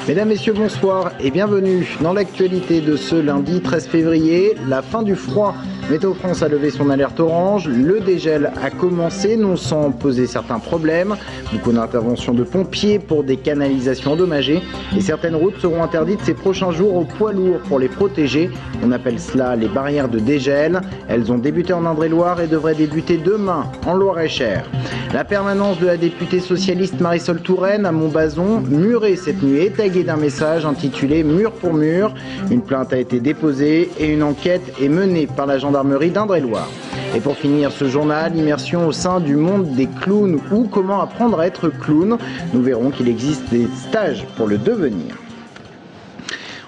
Mesdames, Messieurs, bonsoir et bienvenue dans l'actualité de ce lundi 13 février. La fin du froid. Météo France a levé son alerte orange. Le dégel a commencé, non sans poser certains problèmes. Beaucoup d'interventions de pompiers pour des canalisations endommagées. Et certaines routes seront interdites ces prochains jours aux poids lourds pour les protéger. On appelle cela les barrières de dégel. Elles ont débuté en Indre-et-Loire et devraient débuter demain en Loir-et-Cher. La permanence de la députée socialiste Marisol Touraine à Montbazon, murée cette nuit, est taguée d'un message intitulé « Mur pour mur ». Une plainte a été déposée et une enquête est menée par la gendarmerie d'Indre-et-Loire. Et pour finir ce journal, immersion au sein du monde des clowns ou comment apprendre à être clown. Nous verrons qu'il existe des stages pour le devenir.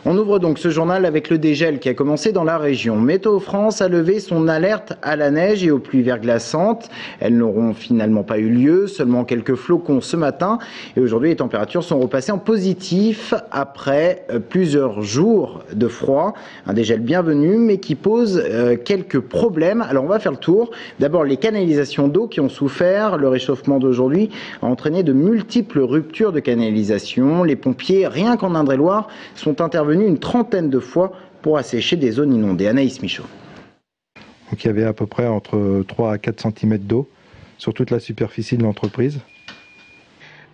On ouvre donc ce journal avec le dégel qui a commencé dans la région. Météo France a levé son alerte à la neige et aux pluies verglaçantes. Elles n'auront finalement pas eu lieu, seulement quelques flocons ce matin. Et aujourd'hui, les températures sont repassées en positif après plusieurs jours de froid. Un dégel bienvenu, mais qui pose quelques problèmes. Alors on va faire le tour. D'abord, les canalisations d'eau qui ont souffert. Le réchauffement d'aujourd'hui a entraîné de multiples ruptures de canalisation. Les pompiers, rien qu'en Indre-et-Loire, sont intervenus une trentaine de fois pour assécher des zones inondées. Anaïs Michaud. Donc il y avait à peu près entre 3 à 4 cm d'eau sur toute la superficie de l'entreprise.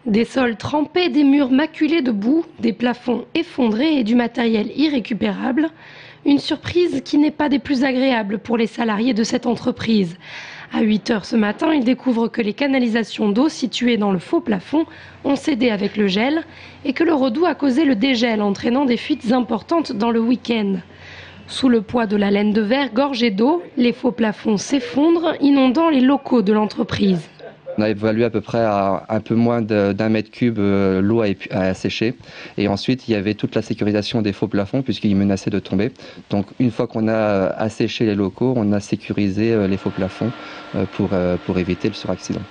Des sols trempés, des murs maculés de boue, des plafonds effondrés et du matériel irrécupérable. Une surprise qui n'est pas des plus agréables pour les salariés de cette entreprise. À 8 h ce matin, ils découvrent que les canalisations d'eau situées dans le faux plafond ont cédé avec le gel et que le redout a causé le dégel, entraînant des fuites importantes dans le week-end. Sous le poids de la laine de verre gorgée d'eau, les faux plafonds s'effondrent, inondant les locaux de l'entreprise. On a évalué à peu près à un peu moins d'1 mètre cube l'eau à assécher. Et ensuite, il y avait toute la sécurisation des faux plafonds puisqu'ils menaçaient de tomber. Donc une fois qu'on a asséché les locaux, on a sécurisé les faux plafonds pour éviter le suraccident.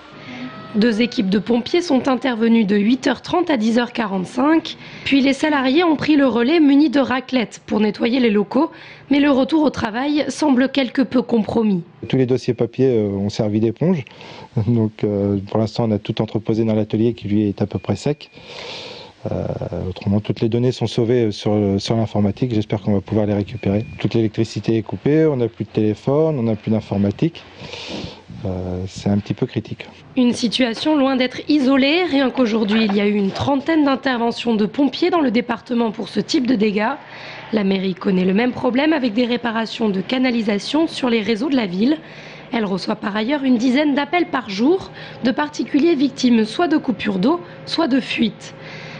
2 équipes de pompiers sont intervenues de 8 h 30 à 10 h 45. Puis les salariés ont pris le relais munis de raclettes pour nettoyer les locaux. Mais le retour au travail semble quelque peu compromis. Tous les dossiers papier ont servi d'éponge. Donc pour l'instant, on a tout entreposé dans l'atelier qui lui est à peu près sec. Autrement, toutes les données sont sauvées sur l'informatique. J'espère qu'on va pouvoir les récupérer. Toute l'électricité est coupée, on n'a plus de téléphone, on n'a plus d'informatique. C'est un petit peu critique. Une situation loin d'être isolée. Rien qu'aujourd'hui, il y a eu une trentaine d'interventions de pompiers dans le département pour ce type de dégâts. La mairie connaît le même problème avec des réparations de canalisation sur les réseaux de la ville. Elle reçoit par ailleurs une dizaine d'appels par jour de particuliers victimes soit de coupures d'eau, soit de fuites.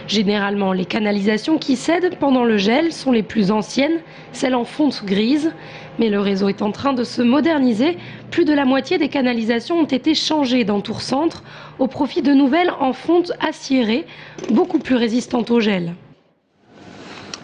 Généralement, les canalisations qui cèdent pendant le gel sont les plus anciennes, celles en fonte grise. Mais le réseau est en train de se moderniser. Plus de la moitié des canalisations ont été changées dans Tours Centre au profit de nouvelles en fonte aciérée, beaucoup plus résistantes au gel.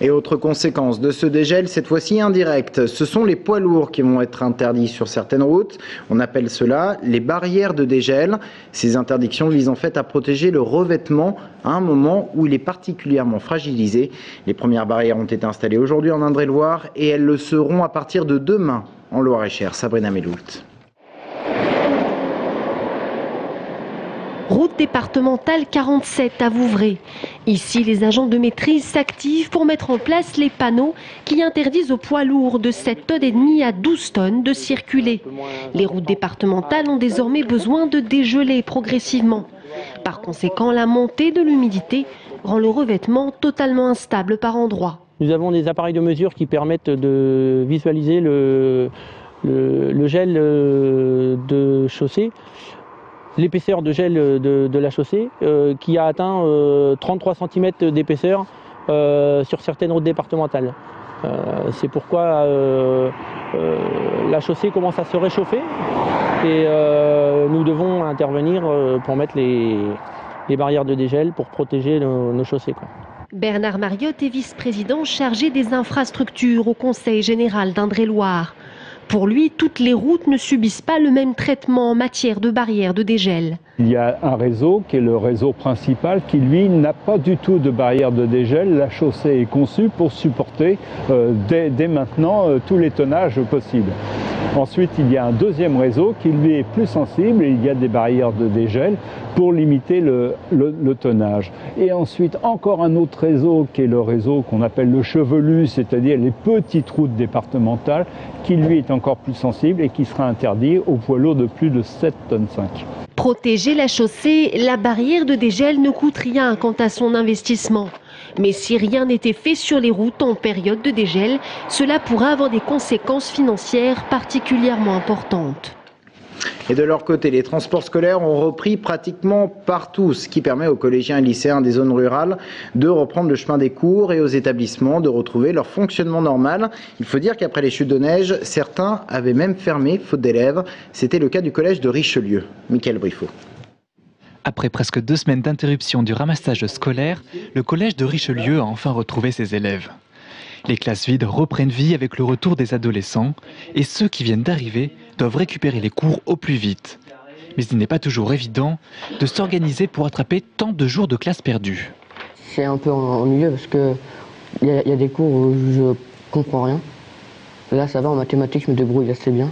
Et autre conséquence de ce dégel, cette fois-ci indirecte, ce sont les poids lourds qui vont être interdits sur certaines routes. On appelle cela les barrières de dégel. Ces interdictions visent en fait à protéger le revêtement à un moment où il est particulièrement fragilisé. Les premières barrières ont été installées aujourd'hui en Indre-et-Loire et elles le seront à partir de demain en Loir-et-Cher. Sabrina Meloult. Route départementale 47 à Vouvray. Ici, les agents de maîtrise s'activent pour mettre en place les panneaux qui interdisent aux poids lourds de 7,5 tonnes à 12 tonnes de circuler. Les routes départementales ont désormais besoin de dégeler progressivement. Par conséquent, la montée de l'humidité rend le revêtement totalement instable par endroits. Nous avons des appareils de mesure qui permettent de visualiser le gel de chaussée. L'épaisseur de gel de la chaussée qui a atteint 33 cm d'épaisseur sur certaines routes départementales. C'est pourquoi la chaussée commence à se réchauffer et nous devons intervenir pour mettre les barrières de dégel pour protéger nos chaussées. Bernard Mariotte est vice-président chargé des infrastructures au Conseil général d'Indre-et-Loire. Pour lui, toutes les routes ne subissent pas le même traitement en matière de barrières de dégel. Il y a un réseau qui est le réseau principal qui, lui, n'a pas du tout de barrière de dégel. La chaussée est conçue pour supporter dès maintenant tous les tonnages possibles. Ensuite, il y a un deuxième réseau qui lui est plus sensible et il y a des barrières de dégel pour limiter le tonnage. Et ensuite, encore un autre réseau qui est le réseau qu'on appelle le chevelu, c'est-à-dire les petites routes départementales, qui lui est encore plus sensible et qui sera interdit aux poids lourds de plus de 7,5 tonnes. Protéger la chaussée, la barrière de dégel ne coûte rien quant à son investissement. Mais si rien n'était fait sur les routes en période de dégel, cela pourrait avoir des conséquences financières particulièrement importantes. Et de leur côté, les transports scolaires ont repris pratiquement partout, ce qui permet aux collégiens et lycéens des zones rurales de reprendre le chemin des cours et aux établissements de retrouver leur fonctionnement normal. Il faut dire qu'après les chutes de neige, certains avaient même fermé, faute d'élèves. C'était le cas du collège de Richelieu. Mickaël Briffaut. Après presque 2 semaines d'interruption du ramassage scolaire, le collège de Richelieu a enfin retrouvé ses élèves. Les classes vides reprennent vie avec le retour des adolescents et ceux qui viennent d'arriver doivent récupérer les cours au plus vite. Mais il n'est pas toujours évident de s'organiser pour attraper tant de jours de classe perdus. C'est un peu ennuyeux parce qu'il y a des cours où je comprends rien. Là ça va, en mathématiques je me débrouille assez bien.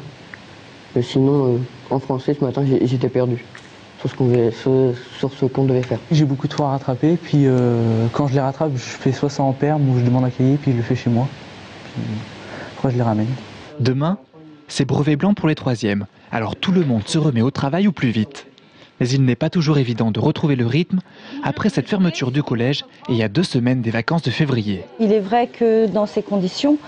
Mais sinon en français ce matin j'étais perdu sur ce qu'on devait faire. J'ai beaucoup de fois à rattraper, puis quand je les rattrape, je fais soit ça en perme ou je demande un cahier, puis je le fais chez moi. Puis après je les ramène. Demain, c'est brevet blanc pour les 3e, alors tout le monde se remet au travail au plus vite. Mais il n'est pas toujours évident de retrouver le rythme après cette fermeture du collège et il y a 2 semaines des vacances de février. Il est vrai que dans ces conditions,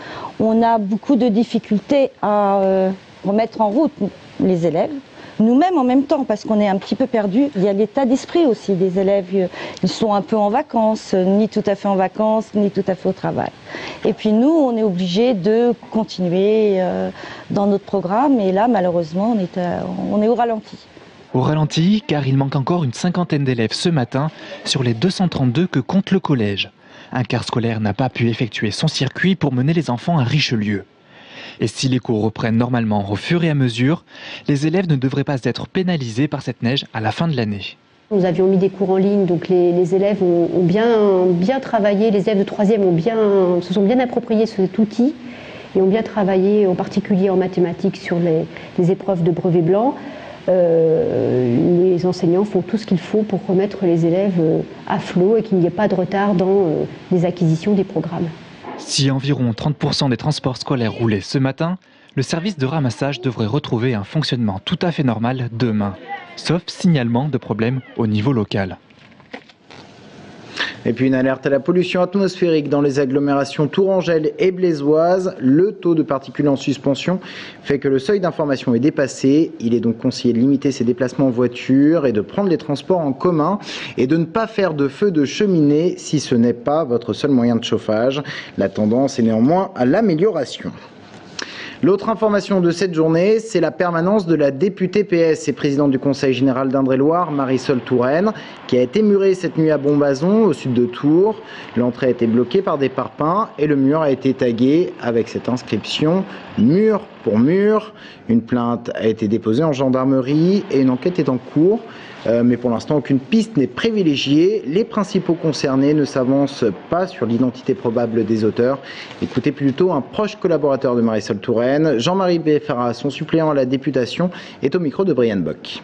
on a beaucoup de difficultés à remettre en route les élèves. Nous-mêmes en même temps, parce qu'on est un petit peu perdus. Il y a l'état d'esprit aussi des élèves. Ils sont un peu en vacances, ni tout à fait en vacances, ni tout à fait au travail. Et puis nous, on est obligés de continuer dans notre programme. Et là, malheureusement, on est au ralenti. Au ralenti, car il manque encore une 50aine d'élèves ce matin sur les 232 que compte le collège. Un car scolaire n'a pas pu effectuer son circuit pour mener les enfants à Richelieu. Et si les cours reprennent normalement au fur et à mesure, les élèves ne devraient pas être pénalisés par cette neige à la fin de l'année. Nous avions mis des cours en ligne, donc les élèves ont bien travaillé, les élèves de 3e se sont bien appropriés cet outil et ont bien travaillé, en particulier en mathématiques, sur les épreuves de brevet blanc. Les enseignants font tout ce qu'il faut pour remettre les élèves à flot et qu'il n'y ait pas de retard dans les acquisitions des programmes. Si environ 30% des transports scolaires roulaient ce matin, le service de ramassage devrait retrouver un fonctionnement tout à fait normal demain, sauf signalement de problèmes au niveau local. Et puis une alerte à la pollution atmosphérique dans les agglomérations tourangelles et blésoises. Le taux de particules en suspension fait que le seuil d'information est dépassé. Il est donc conseillé de limiter ses déplacements en voiture et de prendre les transports en commun et de ne pas faire de feu de cheminée si ce n'est pas votre seul moyen de chauffage. La tendance est néanmoins à l'amélioration. L'autre information de cette journée, c'est la permanence de la députée PS et présidente du Conseil général d'Indre-et-Loire, Marisol Touraine, qui a été murée cette nuit à Bombazon, au sud de Tours. L'entrée a été bloquée par des parpaings et le mur a été tagué avec cette inscription « Mur pour mur ». Une plainte a été déposée en gendarmerie et une enquête est en cours. Mais pour l'instant, aucune piste n'est privilégiée. Les principaux concernés ne s'avancent pas sur l'identité probable des auteurs. Écoutez plutôt un proche collaborateur de Marisol Touraine, Jean-Marie Beffara, son suppléant à la députation, est au micro de Brian Bock.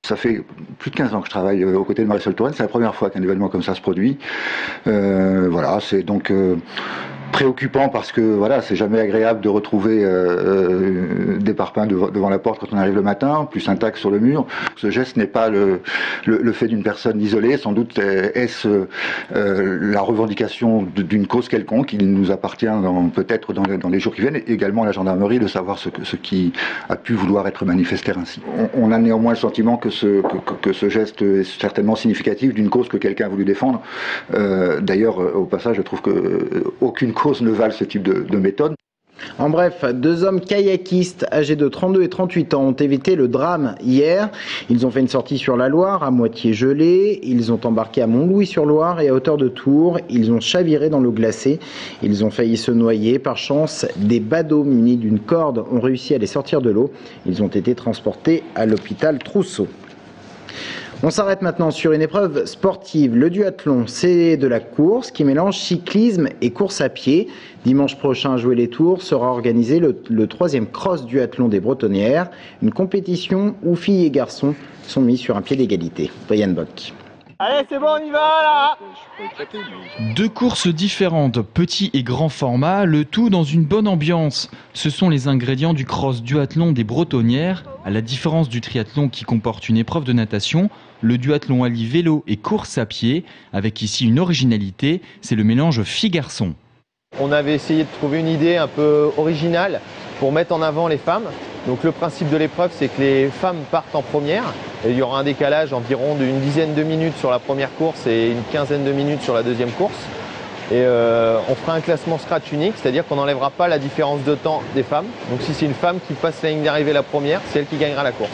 Ça fait plus de 15 ans que je travaille aux côtés de Marisol Touraine. C'est la première fois qu'un événement comme ça se produit. Voilà, c'est donc préoccupant parce que voilà, c'est jamais agréable de retrouver des parpaings devant la porte quand on arrive le matin, plus un tag sur le mur. Ce geste n'est pas le fait d'une personne isolée, sans doute est-ce la revendication d'une cause quelconque. Il nous appartient peut-être dans les jours qui viennent, et également à la gendarmerie, de savoir ce qui a pu vouloir être manifesté ainsi. On a néanmoins le sentiment que ce geste est certainement significatif d'une cause que quelqu'un a voulu défendre. D'ailleurs, au passage, je trouve qu'aucune cause ne valent ce type de méthode. En bref, 2 hommes kayakistes âgés de 32 et 38 ans ont évité le drame hier. Ils ont fait une sortie sur la Loire à moitié gelée. Ils ont embarqué à Montlouis-sur-Loire et à hauteur de Tours. Ils ont chaviré dans l'eau glacée. Ils ont failli se noyer. Par chance, des badauds munis d'une corde ont réussi à les sortir de l'eau. Ils ont été transportés à l'hôpital Trousseau. On s'arrête maintenant sur une épreuve sportive. Le duathlon, c'est de la course qui mélange cyclisme et course à pied. Dimanche prochain, à Joué-les-Tours, sera organisé le 3e cross duathlon des Bretonnières, une compétition où filles et garçons sont mis sur un pied d'égalité. Brian Bock. Allez, c'est bon, on y va là! 2 courses différentes, petit et grand format, le tout dans une bonne ambiance. Ce sont les ingrédients du cross duathlon des Bretonnières. À la différence du triathlon qui comporte une épreuve de natation, le duathlon allie vélo et course à pied, avec ici une originalité, c'est le mélange filles-garçons. On avait essayé de trouver une idée un peu originale pour mettre en avant les femmes. Donc le principe de l'épreuve, c'est que les femmes partent en première. Et il y aura un décalage environ d'une dizaine de minutes sur la première course et une quinzaine de minutes sur la deuxième course. Et on fera un classement scratch unique, c'est-à-dire qu'on n'enlèvera pas la différence de temps des femmes. Donc si c'est une femme qui passe la ligne d'arrivée la première, c'est elle qui gagnera la course.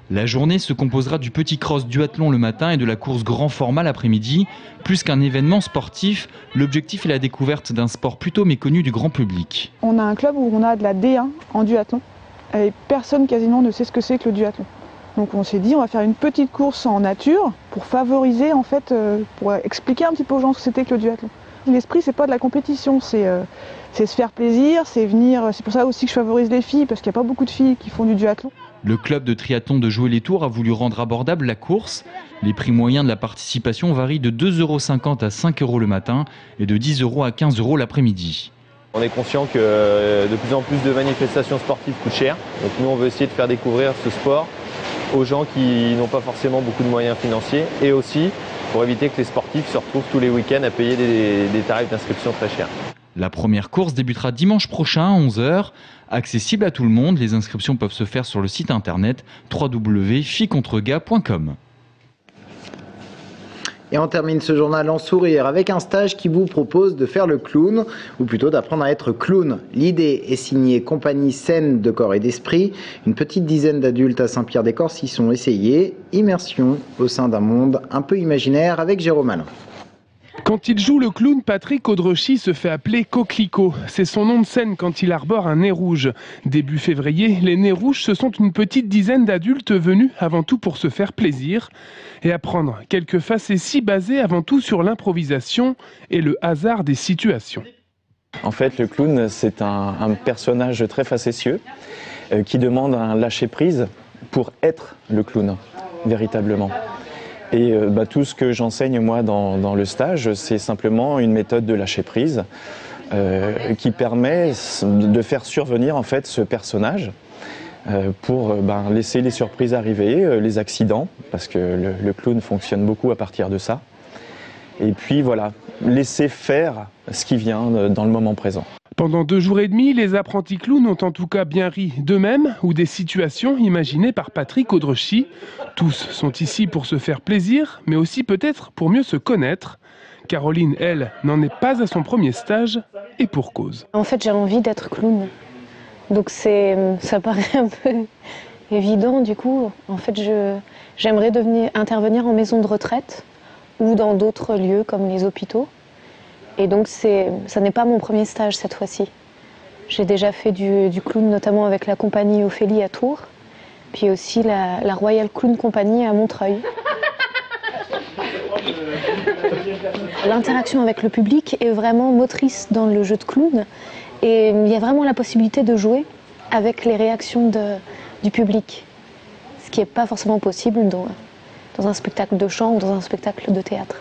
La journée se composera du petit cross duathlon le matin et de la course grand format l'après-midi. Plus qu'un événement sportif, l'objectif est la découverte d'un sport plutôt méconnu du grand public. On a un club où on a de la D1 en duathlon et personne quasiment ne sait ce que c'est que le duathlon. Donc on s'est dit on va faire une petite course en nature pour favoriser en fait, pour expliquer un petit peu aux gens ce que c'était que le duathlon. L'esprit c'est pas de la compétition, c'est se faire plaisir, c'est venir, c'est pour ça aussi que je favorise les filles parce qu'il n'y a pas beaucoup de filles qui font du duathlon. Le club de triathlon de Joué-les-Tours a voulu rendre abordable la course. Les prix moyens de la participation varient de 2,50 € à 5 € le matin et de 10 € à 15 € l'après-midi. On est conscient que de plus en plus de manifestations sportives coûtent cher. Donc nous on veut essayer de faire découvrir ce sport aux gens qui n'ont pas forcément beaucoup de moyens financiers et aussi pour éviter que les sportifs se retrouvent tous les week-ends à payer des tarifs d'inscription très chers. La première course débutera dimanche prochain à 11 h. Accessible à tout le monde, les inscriptions peuvent se faire sur le site internet www.fillecontregars.com. Et on termine ce journal en sourire avec un stage qui vous propose de faire le clown, ou plutôt d'apprendre à être clown. L'idée est signée Compagnie Saine de Corps et d'Esprit. Une petite dizaine d'adultes à Saint-Pierre-des-Corps s'y sont essayés. Immersion au sein d'un monde un peu imaginaire avec Jérôme Alain. Quand il joue le clown, Patrick Audrechy se fait appeler Coquelicot. C'est son nom de scène quand il arbore un nez rouge. Début février, les nez rouges, ce sont une petite dizaine d'adultes venus avant tout pour se faire plaisir et apprendre quelques facéties basées avant tout sur l'improvisation et le hasard des situations. En fait, le clown, c'est un personnage très facétieux qui demande un lâcher-prise pour être le clown, véritablement. Et tout ce que j'enseigne moi dans le stage, c'est simplement une méthode de lâcher prise qui permet de faire survenir en fait ce personnage pour laisser les surprises arriver, les accidents, parce que le clown fonctionne beaucoup à partir de ça. Et puis voilà, laisser faire ce qui vient dans le moment présent. Pendant 2 jours et demi, les apprentis clowns ont en tout cas bien ri d'eux-mêmes ou des situations imaginées par Patrick Audrechy. Tous sont ici pour se faire plaisir, mais aussi peut-être pour mieux se connaître. Caroline, elle, n'en est pas à son premier stage, et pour cause. En fait, j'ai envie d'être clown. Donc ça paraît un peu évident du coup. En fait, j'aimerais intervenir en maison de retraite ou dans d'autres lieux comme les hôpitaux. Et donc ça n'est pas mon premier stage cette fois-ci. J'ai déjà fait du clown notamment avec la compagnie Ophélie à Tours, puis aussi la Royal Clown Company à Montreuil. L'interaction avec le public est vraiment motrice dans le jeu de clown et il y a vraiment la possibilité de jouer avec les réactions du public, ce qui n'est pas forcément possible dans un spectacle de chant ou dans un spectacle de théâtre.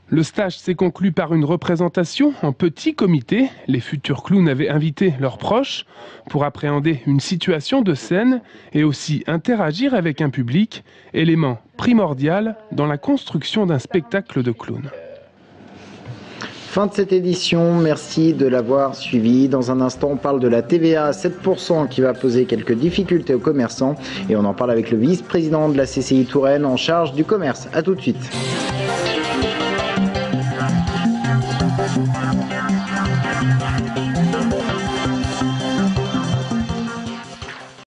Le stage s'est conclu par une représentation en petit comité. Les futurs clowns avaient invité leurs proches pour appréhender une situation de scène et aussi interagir avec un public, élément primordial dans la construction d'un spectacle de clown. Fin de cette édition, merci de l'avoir suivi. Dans un instant, on parle de la TVA à 7% qui va poser quelques difficultés aux commerçants et on en parle avec le vice-président de la CCI Touraine en charge du commerce. A tout de suite.